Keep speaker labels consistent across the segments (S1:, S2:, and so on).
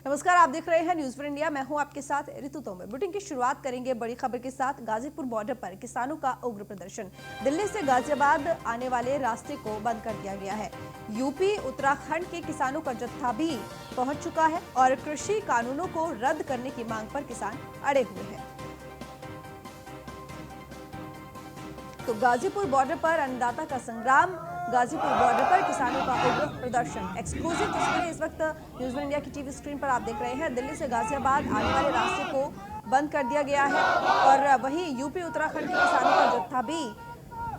S1: नमस्कार, आप देख रहे हैं न्यूज़ फॉर इंडिया। मैं हूं आपके साथ ऋतु तोमर। बुलेटिन की शुरुआत करेंगे बड़ी खबर के साथ। गाजीपुर बॉर्डर पर किसानों का उग्र प्रदर्शन। दिल्ली से गाजियाबाद आने वाले रास्ते को बंद कर दिया गया है। यूपी उत्तराखंड के किसानों का जत्था भी पहुंच चुका है और कृषि कानूनों को रद्द करने की मांग पर किसान अड़े हुए हैं। तो गाजीपुर बॉर्डर पर अन्नदाता का संग्राम, गाजीपुर बॉर्डर पर किसानों का उग्र प्रदर्शन। एक्सक्लूसिव तस्वीरें इस वक्त न्यूज़ इंडिया की टीवी स्क्रीन पर आप देख रहे हैं। दिल्ली से गाजियाबाद आने वाले रास्ते को बंद कर दिया गया है और वहीं यूपी उत्तराखंड के किसानों का जत्था भी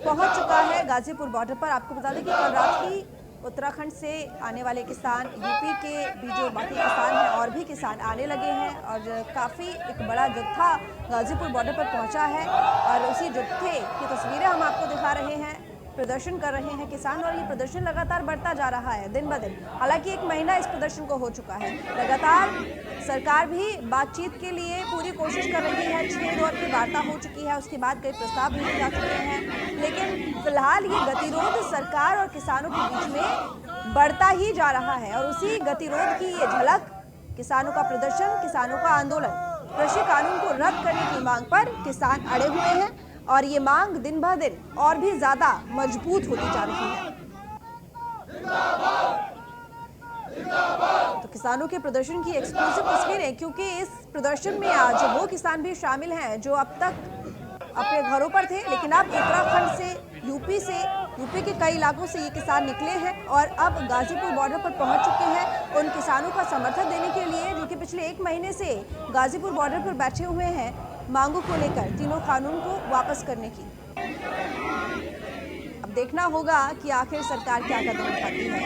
S1: पहुंच चुका है गाजीपुर बॉर्डर पर। आपको बता दें कि कल रात ही उत्तराखंड से आने वाले किसान, यूपी के भी जो बाकी किसान हैं और भी किसान आने लगे हैं और काफ़ी एक बड़ा जत्था गाजीपुर बॉर्डर पर पहुंचा है और उसी जत्थे की तस्वीरें हम आपको दिखा रहे हैं। प्रदर्शन कर रहे हैं किसान और ये प्रदर्शन लगातार बढ़ता जा रहा है दिन ब दिन। हालांकि 1 महीना इस प्रदर्शन को हो चुका है। लगातार सरकार भी बातचीत के लिए पूरी कोशिश कर रही है। 6 दौर की वार्ता हो चुकी है, उसके बाद कई प्रस्ताव भेजे जा चुके हैं, लेकिन फिलहाल ये गतिरोध सरकार और किसानों के बीच में बढ़ता ही जा रहा है और उसी गतिरोध की ये झलक, किसानों का प्रदर्शन, किसानों का आंदोलन। कृषि कानून को रद्द करने की मांग पर किसान अड़े हुए हैं और ये मांग दिन ब दिन और भी ज्यादा मजबूत होती जा रही है। तो किसानों के प्रदर्शन की एक्सक्लूसिव तस्वीरें, क्योंकि इस प्रदर्शन में आज वो किसान भी शामिल हैं जो अब तक अपने घरों पर थे, लेकिन अब उत्तराखंड से, यूपी के कई इलाकों से ये किसान निकले हैं और अब गाजीपुर बॉर्डर पर पहुंच चुके हैं उन किसानों का समर्थन देने के लिए जो कि पिछले 1 महीने से गाजीपुर बॉर्डर पर बैठे हुए हैं मांगों को लेकर, तीनों कानून को वापस करने की। अब देखना होगा कि आखिर सरकार क्या कदम उठाती है,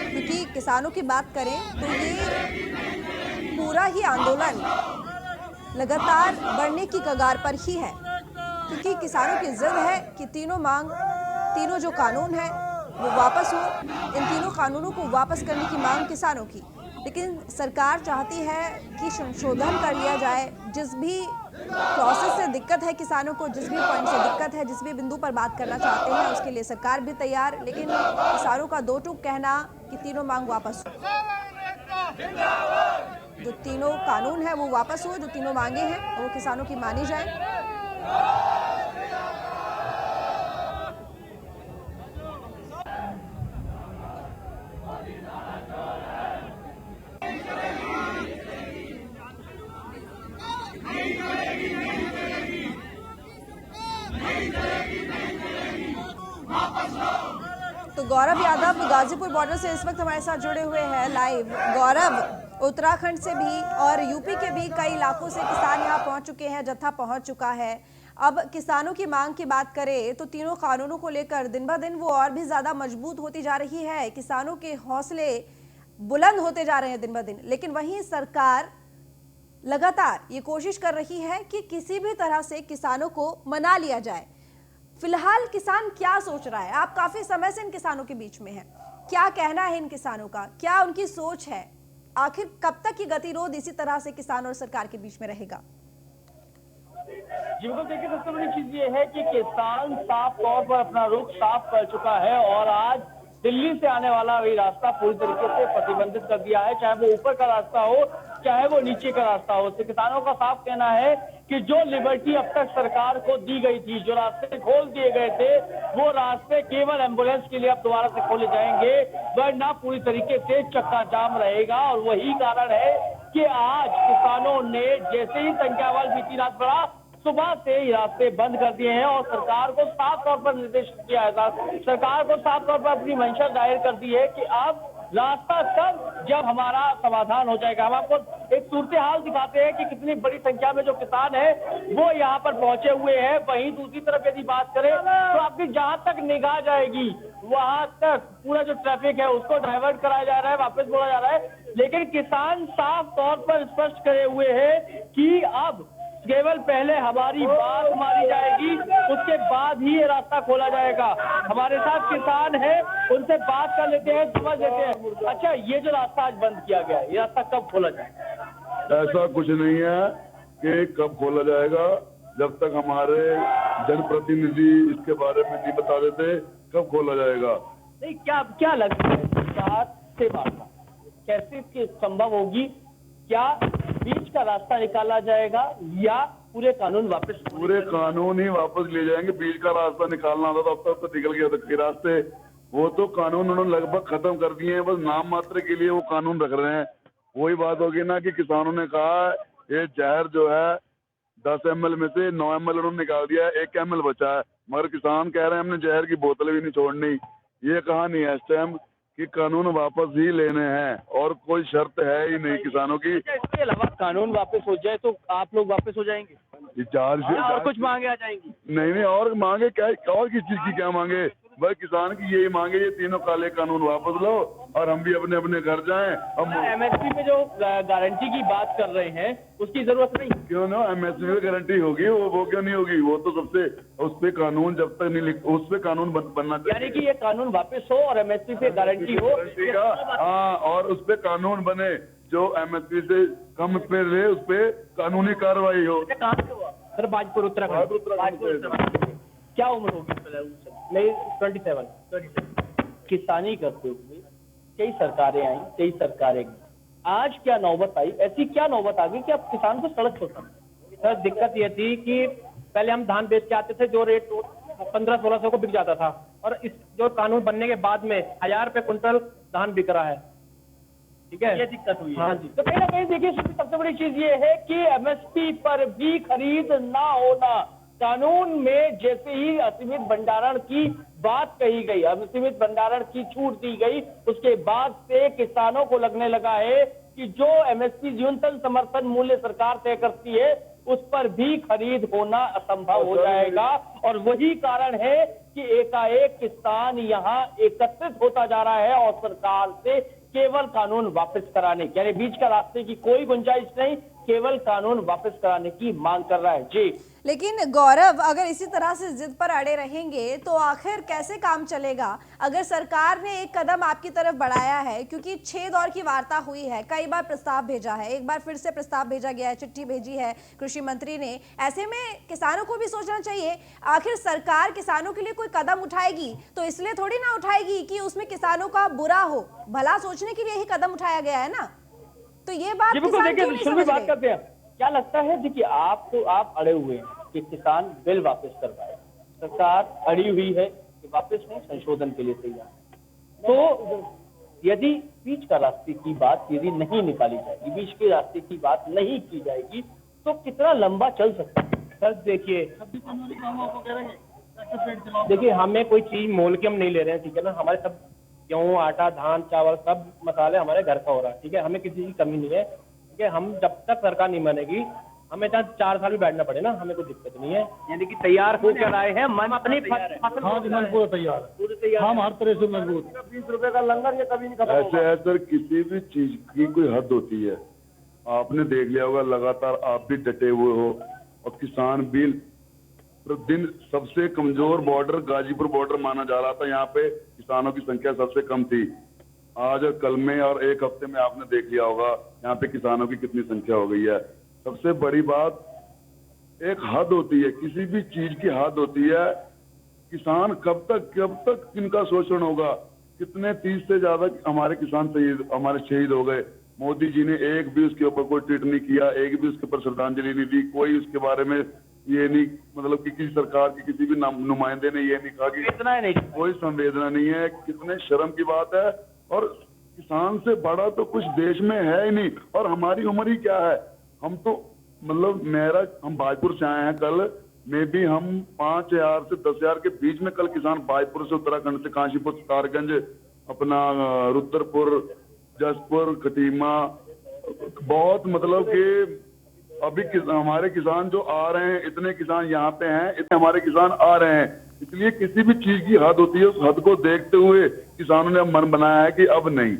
S1: क्योंकि किसानों की बात करें तो ये पूरा ही आंदोलन लगातार बढ़ने की कगार पर ही है, क्योंकि किसानों की जिद है कि तीनों जो कानून है वो वापस हो। इन तीनों कानूनों को वापस करने की मांग किसानों की, लेकिन सरकार चाहती है कि संशोधन कर लिया जाए। जिस भी प्रोसेस से दिक्कत है किसानों को, जिस भी पॉइंट से दिक्कत है, जिस भी बिंदु पर बात करना चाहते हैं, उसके लिए सरकार भी तैयार, लेकिन किसानों का दो टूक कहना कि तीनों मांग वापस हो, जो तीनों कानून है वो वापस हो, जो तीनों मांगे हैं वो किसानों की मानी जाए। तो गौरव यादव गाजीपुर बॉर्डर से इस वक्त हमारे साथ जुड़े हुए हैं लाइव। गौरव, उत्तराखंड से भी और यूपी के भी कई इलाकों से किसान यहाँ पहुंच चुके हैं, जत्था पहुंच चुका है। अब किसानों की मांग की बात करें तो तीनों कानूनों को लेकर दिन ब दिन वो और भी ज्यादा मजबूत होती जा रही है। किसानों के हौसले बुलंद होते जा रहे हैं दिन ब दिन, लेकिन वहीं सरकार लगातार ये कोशिश कर रही है कि किसी भी तरह से किसानों को मना लिया जाए। फिलहाल किसान क्या सोच रहा है? आप काफी समय से इन किसानों के बीच में हैं, क्या कहना है इन किसानों का, क्या उनकी सोच है? आखिर कब तक ये गतिरोध इसी तरह से किसान और सरकार के बीच में रहेगा?
S2: जी बिल्कुल, देखिए सबसे बड़ी चीज ये है कि किसान साफ तौर पर अपना रुख साफ कर चुका है और आज दिल्ली से आने वाला वही रास्ता पूरी तरीके से प्रतिबंधित कर दिया है, चाहे वो ऊपर का रास्ता हो चाहे वो नीचे का रास्ता हो। तो किसानों का साफ कहना है कि जो लिबर्टी अब तक सरकार को दी गई थी, जो रास्ते खोल दिए गए थे, वो रास्ते केवल एम्बुलेंस के लिए अब दोबारा से खोले जाएंगे, वरना पूरी तरीके से चक्का जाम रहेगा। और वही कारण है कि आज किसानों ने जैसे ही संख्याबल बीती रात बढ़ा, सुबह से ही रास्ते बंद कर दिए हैं और सरकार को साफ तौर पर निर्देश दिया है, सरकार को साफ तौर पर अपनी मंशा जाहिर कर दी है कि अब रास्ता तब जब हमारा समाधान हो जाएगा। हम आपको एक सूरत हाल दिखाते हैं कि कितनी बड़ी संख्या में जो किसान है वो यहाँ पर पहुंचे हुए हैं। वहीं दूसरी तरफ यदि बात करें तो आपकी जहां तक निगाह जाएगी वहां तक पूरा जो ट्रैफिक है उसको डाइवर्ट कराया जा रहा है, वापस मोड़ा जा रहा है, लेकिन किसान साफ तौर पर स्पष्ट करे हुए हैं कि अब केवल पहले हमारी बात मानी जाएगी, उसके बाद ही ये रास्ता खोला जाएगा। हमारे साथ किसान है, उनसे बात कर लेते हैं, समझ लेते हैं। अच्छा, ये जो रास्ता आज बंद किया गया है, ये रास्ता कब खोला जाएगा?
S3: ऐसा कुछ नहीं है कि कब खोला जाएगा, जब तक हमारे जनप्रतिनिधि इसके बारे में नहीं बता देते कब खोला जाएगा।
S2: नहीं, क्या लगता है सरकार से बात कैसे संभव होगी क्या बीच का रास्ता निकाला जाएगा या पूरे कानून वापस?
S3: पूरे कानून ही वापस ले जाएंगे। बीच का रास्ता निकालना था तो अब तक तो निकल गया था कई रास्ते। वो तो कानून उन्होंने लगभग खत्म कर दिए हैं, बस नाम मात्र के लिए वो कानून रख रहे हैं। वही बात होगी ना कि किसानों ने कहा ये जहर जो है 10 ml में से 9 ml उन्होंने निकाल दिया है, 1 ml बचा है, मगर किसान कह रहे हैं हमने जहर की बोतल भी नहीं छोड़नी। ये कहानी है इस टाइम कि कानून वापस ही लेने हैं और कोई शर्त है ही नहीं किसानों की।
S2: इसके अलावा कानून वापस हो जाए तो आप लोग वापस हो जाएंगे और कुछ मांगे आ जाएंगी?
S3: नहीं, और मांगे क्या, और किस चीज की क्या मांगे? भाई किसान की यही मांगे, ये तीनों काले कानून वापस लो और हम भी अपने अपने घर जाएं। हम
S2: एमएसपी में जो गारंटी की बात कर रहे हैं उसकी जरूरत नहीं?
S3: क्यों ना, एमएसपी में गारंटी होगी, वो क्यों नहीं होगी? वो तो सबसे उस पे कानून जब तक नहीं उस पे कानून बनना चाहिए।
S2: यानी कि ये कानून वापस हो और एमएसपी पे गारंटी हो।
S3: हाँ, और उस पे कानून बने जो एमएसपी से कम पे रहे, उस पे कानूनी कार्रवाई हो।
S2: कहाँ से हुआ सर? बाजपुर उत्तराखंड। क्या उम्र होगी? नहीं, 27। किसानी करते हुए कई सरकारें आई, कई सरकारें गई, आज क्या नौबत आई? ऐसी क्या नौबत आ गई कि अब किसान को सड़क छोड़ना? सर दिक्कत ये थी कि पहले हम धान बेच के आते थे, जो रेट 1500-1600 को बिक जाता था, और इस जो कानून बनने के बाद में 1000 रुपए कुंटल धान बिक रहा है। ठीक है, ये दिक्कत हुई है। हाँ जी। तो कहीं ना कहीं देखिए सबसे बड़ी चीज ये है कि एमएसपी पर भी खरीद ना होना, कानून में जैसे ही असीमित भंडारण की बात कही गई, असीमित भंडारण की छूट दी गई, उसके बाद से किसानों को लगने लगा है कि जो एमएसपी न्यूनतम समर्थन मूल्य सरकार तय करती है उस पर भी खरीद होना असंभव हो जाएगा। और वही कारण है कि एकाएक किसान यहाँ एकत्रित होता जा रहा है और सरकार से केवल कानून वापस कराने, यानी बीच का रास्ते की कोई गुंजाइश नहीं, केवल कानून वापस कराने की मांग कर रहा है। जी,
S1: लेकिन गौरव, अगर इसी तरह से जिद पर अड़े रहेंगे तो आखिर कैसे काम चलेगा? अगर सरकार ने एक कदम आपकी तरफ बढ़ाया है, क्योंकि 6 दौर की वार्ता हुई है, कई बार प्रस्ताव भेजा है, एक बार फिर से प्रस्ताव भेजा गया है, चिट्ठी भेजी है कृषि मंत्री ने, ऐसे में किसानों को भी सोचना चाहिए आखिर सरकार किसानों के लिए कोई कदम उठाएगी तो इसलिए थोड़ी ना उठाएगी कि उसमें किसानों का बुरा हो, भला सोचने के लिए ही कदम उठाया गया है ना। तो ये बात किसान क्यों नहीं समझ रहे?
S2: करते हैं, क्या लगता है? देखिए आप अड़े हुए हैं कि किसान बिल वापस करवाए, सरकार अड़ी हुई है कि वापस नहीं, संशोधन के लिए तैयार। तो यदि बीच का रास्ते की बात यदि नहीं निकाली जाएगी, बीच के रास्ते की बात नहीं की जाएगी तो कितना लंबा चल सकता है? सर देखिए हमें कोई चीज मोल के हम नहीं ले रहे हैं, ठीक है ना? हमारे सब गेहूँ, आटा, धान, चावल, सब मसाले हमारे घर का हो रहा है, ठीक है? हमें किसी की कमी नहीं है, ठीक है? हम जब तक सरकार नहीं मानेगी, हमें चाहे 4 साल भी बैठना पड़े ना, हमें कोई दिक्कत नहीं है। यानी कि तैयार होकर आए हैं, मन अपनी फसल
S3: पूरा तैयार, हम हर तरह से मजबूत।
S2: 20 रुपए का लंगर ये कभी नहीं खत्म
S3: ऐसे है सर, किसी भी चीज की कोई हद होती है। आपने देख लिया होगा, लगातार आप भी डटे हुए हो और किसान भी प्रतिदिन सबसे कमजोर बॉर्डर गाजीपुर बॉर्डर माना जा रहा था, यहाँ पे किसानों की संख्या सबसे कम थी। आज और कल में और एक हफ्ते में आपने देख लिया होगा यहाँ पे किसानों की कितनी संख्या हो गई है। सबसे बड़ी बात, एक हद होती है, किसी भी चीज की हद होती है। किसान कब तक इनका शोषण होगा? कितने 30 से ज्यादा हमारे किसान शहीद हो गए। मोदी जी ने एक भी उसके ऊपर कोई ट्वीट नहीं किया, एक भी उसके ऊपर श्रद्धांजलि नहीं दी, कोई उसके बारे में ये नहीं, मतलब कि किसी सरकार के किसी भी नुमाइंदे ने ये नहीं कहा कि
S2: इतना नहीं,
S3: कोई संवेदना नहीं है। कितने शर्म की बात है। और किसान से बड़ा तो कुछ देश में है ही नहीं। और हमारी उम्र ही क्या है? हम तो मतलब हम बाजपुर से आए हैं कल में भी, हम 5000 से 10,000 के बीच में कल किसान बाजपुर से, उत्तराखंड से, काशीपुर, तारगंज, अपना रुद्रपुर, जसपुर, खटीमा, बहुत मतलब कि अभी हमारे किसान जो आ रहे हैं, इतने किसान यहाँ पे हैं, इतने हमारे किसान आ रहे हैं। इसलिए किसी भी चीज की हद होती है, उस हद को देखते हुए किसानों ने अब मन बनाया है कि अब नहीं,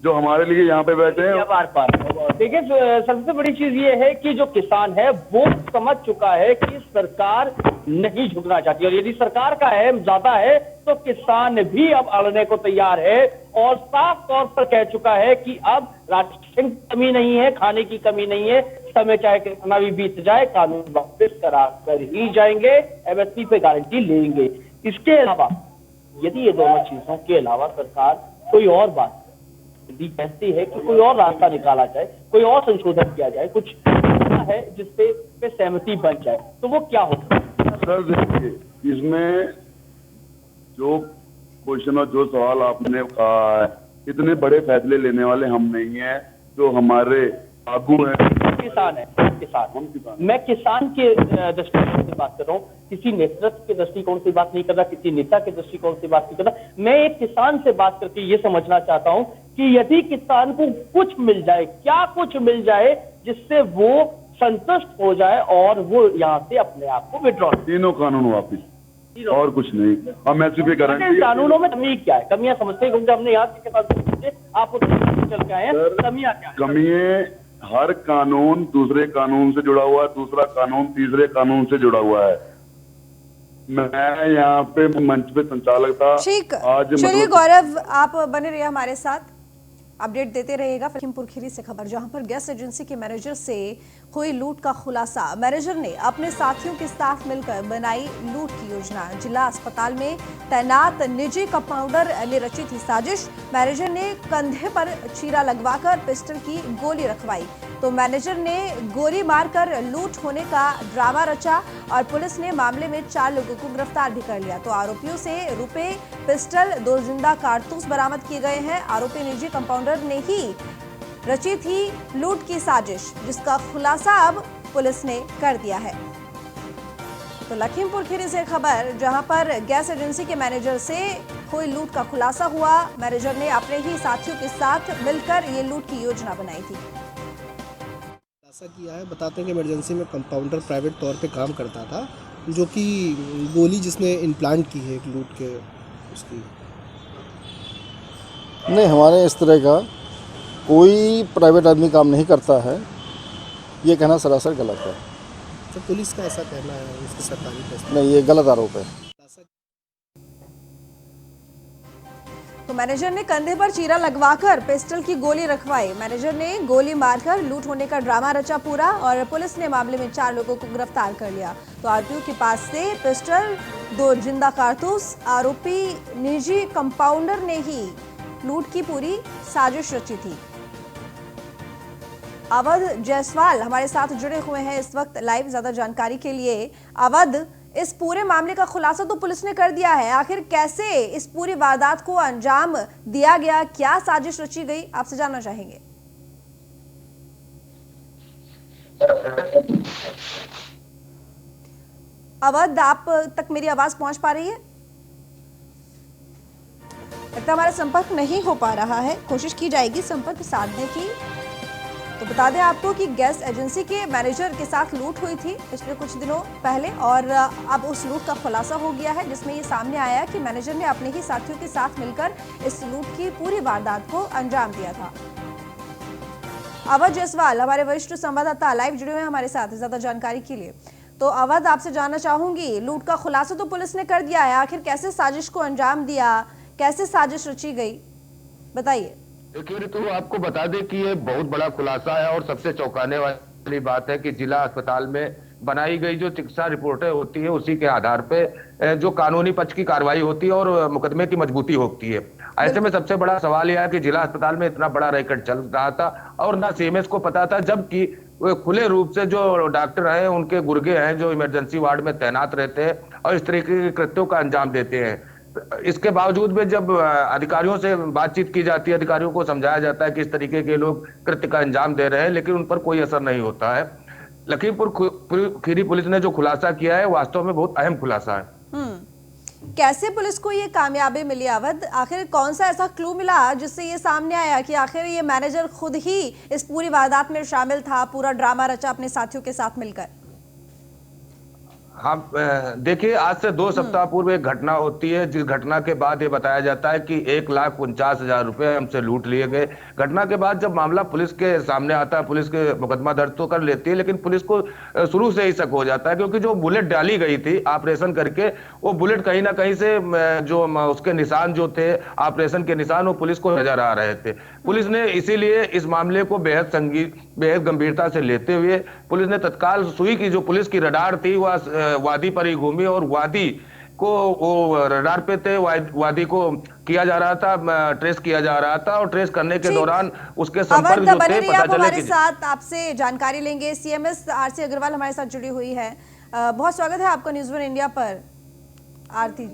S3: जो हमारे लिए यहाँ पे बैठे हैं
S2: पार। देखिए सबसे बड़ी चीज ये है कि जो किसान है वो समझ चुका है कि सरकार नहीं झुकना चाहती, और यदि सरकार का अहम ज्यादा है तो किसान भी अब अड़ने को तैयार है और साफ तौर पर कह चुका है कि अब राशन की कमी नहीं है, खाने की कमी नहीं है, समय चाहे कितना भी बीत जाए, कानून वापस करा कर ही जाएंगे, एमएसपी पे गारंटी लेंगे। इसके अलावा यदि ये दोनों चीजों के अलावा सरकार कोई और बात यदि कहती है कि कोई और रास्ता निकाला जाए, कोई और संशोधन किया जाए, कुछ ऐसा है जिससे पे सहमति बन जाए, तो वो क्या हो सकता है?
S3: सर देखिए, इसमें जो क्वेश्चन और जो सवाल आपने कहा है, इतने बड़े फैसले लेने वाले हम नहीं है, जो हमारे आगू हैं।
S2: किसान है, किसान। मैं किसान के दृष्टिकोण से बात कर रहा हूँ, किसी नेतृत्व के दृष्टिकोण से बात नहीं कर रहा, किसी नेता के दृष्टिकोण से बात नहीं कर रहा। मैं एक किसान से बात करके ये समझना चाहता हूँ कि यदि किसान को कुछ मिल जाए, क्या कुछ मिल जाए जिससे वो संतुष्ट हो जाए और वो यहाँ से अपने आप को विड्रॉ।
S3: तीनों कानून वापिस, और कुछ नहीं। हम ऐसी पे गारंटी।
S2: कानूनों में कमी क्या है, कमियां समझते हैं, क्योंकि हमने यहाँ के साथ पूछे, आप चल के आए हैं, कमियां क्या है?
S3: कमियां, हर कानून दूसरे कानून से जुड़ा हुआ है, दूसरा कानून तीसरे कानून से जुड़ा हुआ है। मैं यहाँ पे मंच पे संचालक था।
S1: ठीक,
S3: आज
S1: चलिए गौरव, आप बने रहिए हमारे साथ, अपडेट देते रहिएगा। लखीमपुर खीरी से खबर, जहां पर गैस एजेंसी के मैनेजर से हुई लूट का खुलासा। मैनेजर ने अपने साथियों के साथ मिलकर बनाई लूट की योजना। जिला अस्पताल में तैनात निजी कंपाउंडर ने रची थी साजिश। मैनेजर ने कंधे पर चीरा लगवाकर पिस्टल की गोली रखवाई, तो मैनेजर ने गोली मारकर लूट होने का ड्रामा रचा और पुलिस ने मामले में 4 लोगों को गिरफ्तार भी कर लिया। तो आरोपियों से रुपए, पिस्टल, 2 जिंदा कारतूस बरामद किए गए हैं। आरोपी निजी कंपाउंडर ने ही रची थी लूट की साजिश, जिसका खुलासा अब पुलिस ने कर दिया है। तो लखीमपुर खीरी से खबर, जहां पर गैस एजेंसी के मैनेजर से हुई लूट का खुलासा हुआ। मैनेजर ने अपने ही साथियों के साथ मिलकर ये लूट की योजना बनाई थी।
S4: ऐसा किया है, बताते हैं कि इमरजेंसी में कंपाउंडर प्राइवेट तौर पे काम करता था, जो कि गोली जिसने इम्प्लांट की है एक लूट के उसकी।
S5: नहीं, हमारे इस तरह का कोई प्राइवेट आदमी काम नहीं करता है, ये कहना सरासर गलत है।
S4: तो पुलिस का ऐसा कहना है, उसकी सरकारी फैसला।
S5: नहीं, ये गलत आरोप है।
S1: तो मैनेजर ने कंधे पर चीरा लगवाकर पिस्टल की गोली रखवाई। मैनेजर ने गोली मारकर लूट होने का ड्रामा रचा पूरा, और पुलिस ने मामले में 4 लोगों को गिरफ्तार कर लिया। तो आरोपियों के पास से पिस्टल, 2 जिंदा कारतूस, आरोपी निजी कंपाउंडर ने ही लूट की पूरी साजिश रची थी। अवध जायसवाल हमारे साथ जुड़े हुए हैं इस वक्त लाइव, ज्यादा जानकारी के लिए। अवध, इस पूरे मामले का खुलासा तो पुलिस ने कर दिया है, आखिर कैसे इस पूरी वारदात को अंजाम दिया गया, क्या साजिश रची गई, आपसे जानना चाहेंगे। अवध, आप तक मेरी आवाज पहुंच पा रही है? लगता हमारा संपर्क नहीं हो पा रहा है, कोशिश की जाएगी संपर्क साधने की। तो बता दें आपको कि गैस एजेंसी के मैनेजर के साथ लूट हुई थी पिछले कुछ दिनों पहले, और अब उस लूट का खुलासा हो गया है, जिसमें ये सामने आया कि मैनेजर ने अपने ही साथियों के साथ मिलकर इस लूट की पूरी वारदात को अंजाम दिया था। अवध जायसवाल हमारे वरिष्ठ संवाददाता लाइव जुड़े हुए हैं हमारे साथ ज्यादा जानकारी के लिए। तो अवध, आपसे जानना चाहूंगी, लूट का खुलासा तो पुलिस ने कर दिया है, आखिर कैसे साजिश को अंजाम दिया, कैसे साजिश रची गई, बताइए।
S6: देखिए ऋतु, आपको बता दें कि ये बहुत बड़ा खुलासा है, और सबसे चौंकाने वाली बात है कि जिला अस्पताल में बनाई गई जो चिकित्सा रिपोर्टें होती है, उसी के आधार पे जो कानूनी पक्ष की कार्रवाई होती है और मुकदमे की मजबूती होती है। ऐसे में सबसे बड़ा सवाल यह है कि जिला अस्पताल में इतना बड़ा रैकेट चल रहा था और ना सीएमएस को पता था, जबकि वो खुले रूप से जो डॉक्टर हैं, उनके गुर्गे हैं जो इमरजेंसी वार्ड में तैनात रहते हैं और इस तरीके के कृत्यों का अंजाम देते हैं। इसके बावजूद भी जब अधिकारियों से बातचीत की जाती है, अधिकारियों को समझाया जाता है कि इस तरीके के लोग कृत्य का अंजाम दे रहे हैं, लेकिन उन पर कोई असर नहीं होता है। लखीमपुर खीरी पुलिस ने जो खुलासा किया है, वास्तव में बहुत अहम खुलासा है।
S1: कैसे पुलिस को ये कामयाबी मिली अवध, आखिर कौन सा ऐसा क्लू मिला जिससे ये सामने आया कि आखिर ये मैनेजर खुद ही इस पूरी वारदात में शामिल था, पूरा ड्रामा रचा अपने साथियों के साथ मिलकर?
S6: हाँ, देखिए, आज से 2 सप्ताह पूर्व एक घटना होती है, जिस घटना के बाद ये बताया जाता है कि 1,49,000 रुपए हमसे लूट लिए गए। घटना के बाद जब मामला पुलिस के सामने आता है, पुलिस के मुकदमा दर्ज तो कर लेती है, लेकिन पुलिस को शुरू से ही शक हो जाता है, क्योंकि जो बुलेट डाली गई थी ऑपरेशन करके, वो बुलेट कहीं ना कहीं से जो उसके निशान जो थे, ऑपरेशन के निशान, वो पुलिस को नजर आ रहे थे। पुलिस ने इसीलिए इस मामले को बेहद गंभीरता से लेते हुए पुलिस ने तत्काल सुई की जो पुलिस की रडार थी, वह वादी पर ही घूमी और वादी को वो रडार पे थे, वादी को किया जा रहा था, ट्रेस किया जा रहा था, और ट्रेस करने के दौरान उसके संपर्क जो थे पता चले
S1: हमारे
S6: कि
S1: साथ आपसे जानकारी लेंगे। सीएमएस आरती अग्रवाल हमारे साथ जुड़ी हुई है। बहुत स्वागत है आपका न्यूज़ वन इंडिया पर। आरती,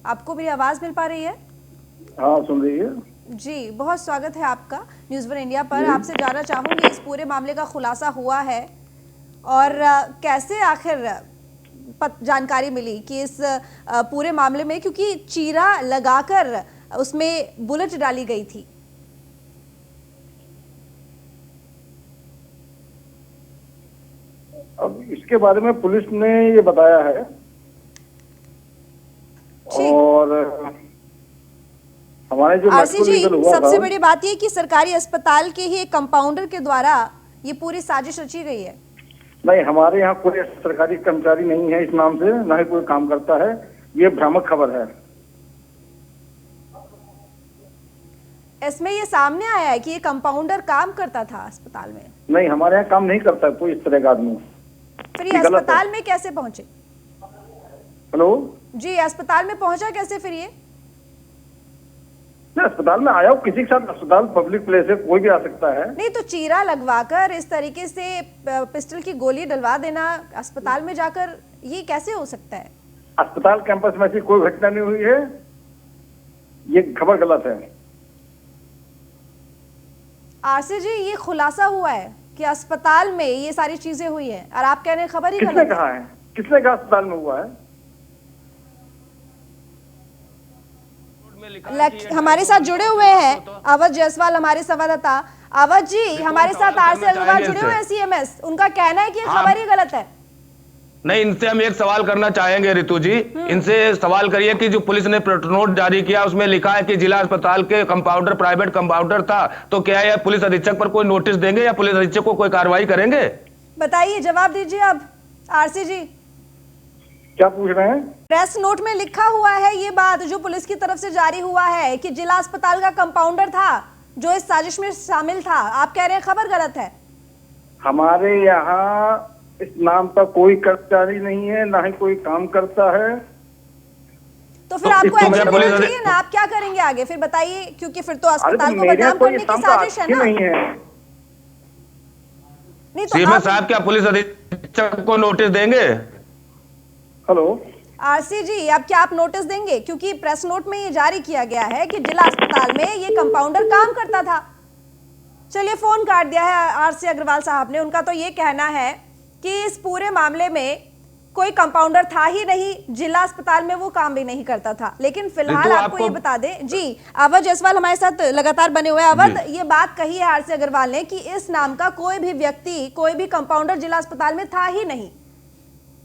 S1: आपको मेरी आवाज मिल पा रही है?
S7: हाँ, सुन रही है
S1: जी, बहुत स्वागत है आपका न्यूज़ वन इंडिया पर। आपसे जानना चाहूंगी इस पूरे मामले का खुलासा हुआ है और कैसे आखिर जानकारी मिली कि इस पूरे मामले में, क्योंकि चीरा लगाकर उसमें बुलेट डाली गई थी।
S7: अब इसके बारे में पुलिस ने ये बताया है और हमारे जो
S1: आरसी जी,
S7: हुआ
S1: सबसे
S7: था,
S1: बड़ी बात ये कि सरकारी अस्पताल के ही एक कंपाउंडर के द्वारा ये पूरी साजिश रची गई है।
S7: नहीं, हमारे यहाँ कोई सरकारी कर्मचारी नहीं है इस नाम से, ना ही कोई काम करता है। ये भ्रामक खबर है।
S1: इसमें ये सामने आया है कि ये कंपाउंडर काम करता था अस्पताल में।
S7: नहीं, हमारे यहाँ काम नहीं करता कोई इस तरह का आदमी।
S1: फिर ये अस्पताल में कैसे पहुंचे?
S7: हेलो
S1: जी, अस्पताल में पहुंचा कैसे फिर ये?
S7: अस्पताल में आया हूँ किसी के साथ। अस्पताल पब्लिक प्लेस है, कोई भी आ सकता है।
S1: नहीं तो चीरा लगवाकर इस तरीके से पिस्टल की गोली डलवा देना अस्पताल में जाकर, ये कैसे हो सकता है?
S7: अस्पताल कैंपस में ऐसी कोई घटना नहीं हुई है। ये खबर गलत है।
S1: आरसी जी, ये खुलासा हुआ है कि अस्पताल में ये सारी चीजें हुई हैं और आप कह रहे हैं खबर ही
S7: किसने
S1: गलत
S7: कहा है? किसने कहा अस्पताल में हुआ है?
S1: हमारे साथ जुड़े हुए हैं अवध जायसवाल, हमारे संवाददाता। अवध जी, हमारे साथ आरसी अग्रवाल जुड़े हुए हैं सीएमएस। उनका कहना है कि ये खबर ही गलत है।
S6: नहीं, इनसे हम एक सवाल करना चाहेंगे रितु जी। इनसे सवाल करिए कि जो पुलिस ने प्रेस नोट जारी किया उसमें लिखा है कि जिला अस्पताल के कंपाउंडर प्राइवेट कंपाउंडर था, तो क्या यह पुलिस अधीक्षक पर कोई नोटिस देंगे या पुलिस अधीक्षक को कोई कार्रवाई करेंगे?
S1: बताइए, जवाब दीजिए अब आरसी जी।
S7: क्या पूछ रहे हैं?
S1: प्रेस नोट में लिखा हुआ है ये बात जो पुलिस की तरफ से जारी हुआ है कि जिला अस्पताल का कंपाउंडर था जो इस साजिश में शामिल था। आप कह रहे हैं खबर गलत है।
S7: हमारे यहाँ इस नाम का कोई कर्मचारी नहीं है, ना ही कोई काम करता है।
S1: तो फिर आपको एक्शन लेना चाहिए ना। आप क्या करेंगे आगे फिर बताइए, क्योंकि फिर तो अस्पताल को बदनाम करने की साजिश है ना।
S7: नहीं
S1: तो
S6: सीएमएस साहब क्या पुलिस अधीक्षक को नोटिस देंगे?
S7: हेलो
S1: आरसी जी, अब क्या आप नोटिस देंगे? क्योंकि प्रेस नोट में ये जारी किया गया है कि जिला अस्पताल में ये कंपाउंडर काम करता था। चलिए, फोन काट दिया है आरसी अग्रवाल साहब ने। उनका तो ये कहना है कि इस पूरे मामले में कोई कंपाउंडर था ही नहीं, जिला अस्पताल में वो काम भी नहीं करता था। लेकिन फिलहाल आपको ये बता दें जी, अवध जायसवाल हमारे साथ लगातार बने हुए हैं। अवध, ये बात कही है आरसी अग्रवाल ने कि इस नाम का कोई भी व्यक्ति, कोई भी कंपाउंडर जिला अस्पताल में था ही नहीं।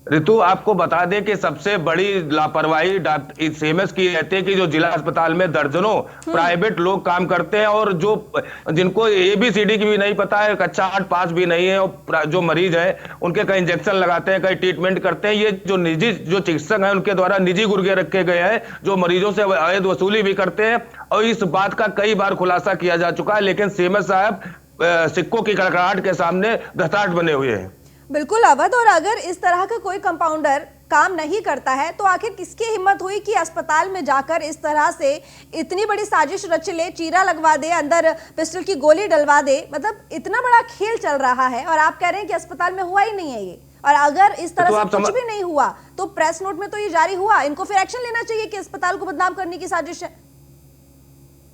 S6: ऋतु, आपको बता दें कि सबसे बड़ी लापरवाही सीएमएस की रहती है कि जो जिला अस्पताल में दर्जनों प्राइवेट लोग काम करते हैं और जो जिनको ABCD की भी नहीं पता है, कक्षा 8 पास भी नहीं है, और जो मरीज है उनके कई इंजेक्शन लगाते हैं, कई ट्रीटमेंट करते हैं। ये जो निजी जो चिकित्सक हैं उनके द्वारा निजी गुर्गे रखे गए हैं जो मरीजों से अवैध वसूली भी करते हैं, और इस बात का कई बार खुलासा किया जा चुका है। लेकिन सीएमएस साहब सिक्कों की कड़कड़ाहट के सामने घटाट बने हुए हैं।
S1: बिल्कुल अवध, और अगर इस तरह का कोई कंपाउंडर काम नहीं करता है तो आखिर किसकी हिम्मत हुई कि अस्पताल में जाकर इस तरह से इतनी बड़ी साजिश रच ले, चीरा लगवा दे, अंदर पिस्टल की गोली डलवा दे। मतलब इतना बड़ा खेल चल रहा है और आप कह रहे हैं कि अस्पताल में हुआ ही नहीं है ये। और अगर इस तरह से कुछ भी नहीं हुआ तो प्रेस नोट में तो ये जारी हुआ, इनको फिर एक्शन लेना चाहिए कि अस्पताल को बदनाम करने की साजिश है।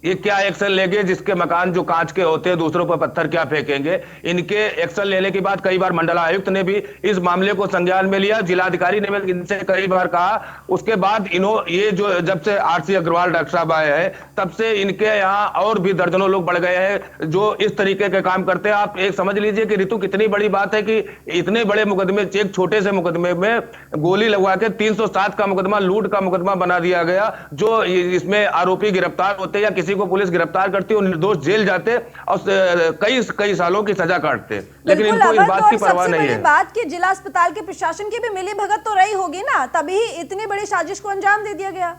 S6: ये क्या एक्शन लेंगे? जिसके मकान जो कांच के होते हैं दूसरों पर पत्थर क्या फेंकेंगे? इनके एक्शन लेने के बाद कई बार मंडलायुक्त ने भी इस मामले को संज्ञान में लिया, जिलाधिकारी ने इनसे कई बार कहा। उसके बाद ये जो जब से आरसी अग्रवाल डॉक्टर साहब आए हैं तब से इनके यहाँ और भी दर्जनों लोग बढ़ गए हैं जो इस तरीके के काम करते हैं। आप एक समझ लीजिए कि ऋतु कितनी बड़ी बात है कि इतने बड़े मुकदमे, एक छोटे से मुकदमे में गोली लगवा के 307 का मुकदमा, लूट का मुकदमा बना दिया गया। जो इसमें आरोपी गिरफ्तार होते या किसी को पुलिस गिरफ्तार करती है, निर्दोष जेल जाते और कई सालों की सजा काटते, लेकिन इनको इस बात की परवाह नहीं है।
S1: बात कि जिला अस्पताल के प्रशासन की भी मिली भगत तो रही होगी ना, तभी इतनी बड़ी साजिश को अंजाम दे दिया गया।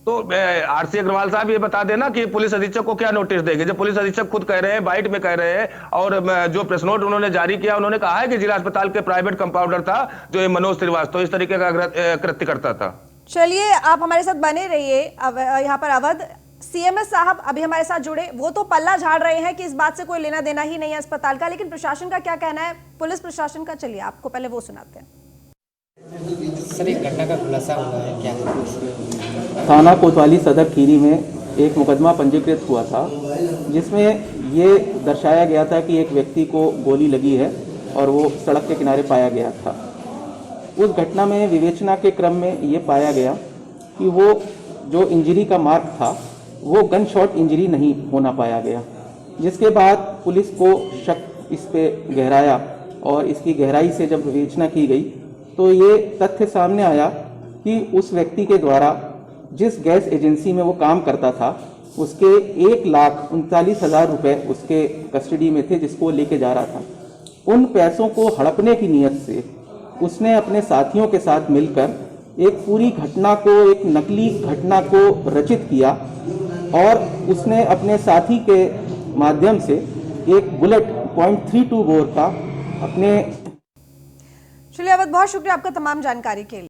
S6: तो आरसी अग्रवाल साहब ये बता देना कि पुलिस अधीक्षक को क्या नोटिस देंगे, जब पुलिस अधीक्षक खुद कह रहे हैं, बाइट में कह रहे हैं, और जो प्रेस नोट उन्होंने जारी किया उन्होंने कहा है कि जिला अस्पताल के प्राइवेट कंपाउंडर था जो ये मनोज श्रीवास्तव इस तरीके का कृत्य करता था।
S1: चलिए आप हमारे साथ बने रहिए। यहाँ पर अवध सीएमएस साहब अभी हमारे साथ जुड़े, वो तो पल्ला झाड़ रहे हैं कि इस बात से कोई लेना देना ही नहीं है अस्पताल का, लेकिन प्रशासन का क्या कहना है, पुलिस प्रशासन का? चलिए आपको पहले वो सुनाते हैं।
S8: सर एक घटना का खुलासा हुआ है क्या?
S9: थाना कोतवाली सदर खीरी में एक मुकदमा पंजीकृत हुआ था जिसमें ये दर्शाया गया था कि एक व्यक्ति को गोली लगी है और वो सड़क के किनारे पाया गया था। उस घटना में विवेचना के क्रम में ये पाया गया कि वो जो इंजरी का मार्क था वो गन शॉट इंजरी नहीं होना पाया गया, जिसके बाद पुलिस को शक इस पे गहराया और इसकी गहराई से जब विवेचना की गई तो ये तथ्य सामने आया कि उस व्यक्ति के द्वारा जिस गैस एजेंसी में वो काम करता था उसके 1,39,000 रुपये उसके कस्टडी में थे जिसको लेके जा रहा था। उन पैसों को हड़पने की नीयत से उसने अपने साथियों के साथ मिलकर एक पूरी घटना को, एक नकली घटना को रचित किया और उसने अपने साथी के माध्यम से एक बुलेट .32 बोर का अपने।
S1: चलिए अवध, बहुत शुक्रिया आपका तमाम जानकारी के लिए।